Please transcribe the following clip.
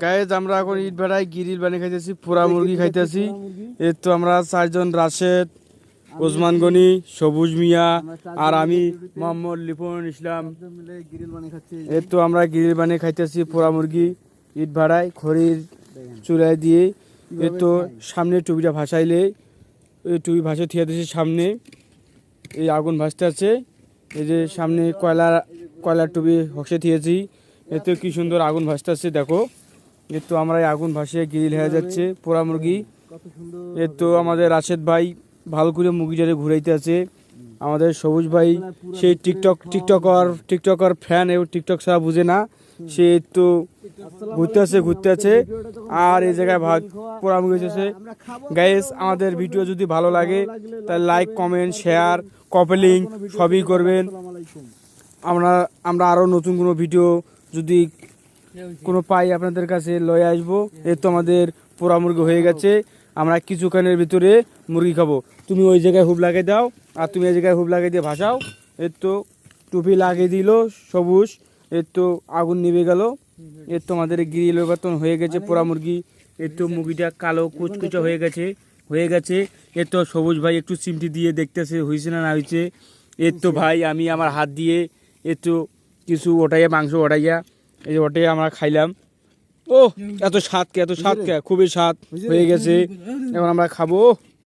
Guys আমরা এখন ইট ভাড়ায় গিরিল বানিয়ে খাইতেছি, পোড়া মুরগি খাইতেছি। এর তো আমরা চারজন, রাশেদ, ওসমান গনি, সবুজ মিয়া আর আমি মোহাম্মদ লিপন ইসলাম। এর তো আমরা গিরিল বানিয়ে খাইতেছি পোড়া মুরগি ইট ভাড়ায় খড়ির চুলায় দিয়ে। এর তো সামনে টুপিটা ভাসাইলে এই টুপি ভাসে থিয়ে দিয়েছি সামনে, এই আগুন ভাসতে আছে। এই যে সামনে কয়লার টুপি হসে থিয়েছি। এর তো কি সুন্দর আগুন ভাসতে আছে দেখো। এর তো আমরা এই আগুন ভাসিয়ে গ্রিল হয়ে যাচ্ছে পোড়া মুরগি। এর তো আমাদের রাশেদ ভাই ভালো করে মুরগিটারে ঘুরাইতে আছে। আমাদের সবুজ ভাই সেই টিকটকার ফ্যান, এবং টিকটক ছাড়া বুঝে না, সে তো ঘুরতে আছে আর এই জায়গায় ভাগ পোড়া মুরগি আছে। গাইস আমাদের ভিডিও যদি ভালো লাগে তাহলে লাইক, কমেন্ট, শেয়ার, কপলিং সবই করবেন। আমরা আরও নতুন কোনো ভিডিও যদি কোনো পাই আপনাদের কাছে লয়ে আসবো। এর তো আমাদের পোড়া মুরগি হয়ে গেছে, আমরা কিছুক্ষণের ভিতরে মুরগি খাবো। তুমি ওই জায়গায় হুব লাগিয়ে দাও আর তুমি এই জায়গায় হুব লাগিয়ে দিয়ে ভাসাও। এর তো টুপি লাগিয়ে দিল সবুজ। এর তো আগুন নিভে গেল। এর তো আমাদের গ্রিল বেতন হয়ে গেছে পোড়া মুরগি। এর তো মুরগিটা কালো কুচকুচা হয়ে গেছে। এর তো সবুজ ভাই একটু চিমটি দিয়ে দেখতেছে হয়েছে না হয়েছে। এর তো ভাই আমি আমার হাত দিয়ে এর তো কিছু ওটাইয়া মাংস ওটাইয়া এই যে ওটাই আমরা খাইলাম। ও এত স্বাদ কে খুবই স্বাদ হয়ে গেছে। এখন আমরা খাবো।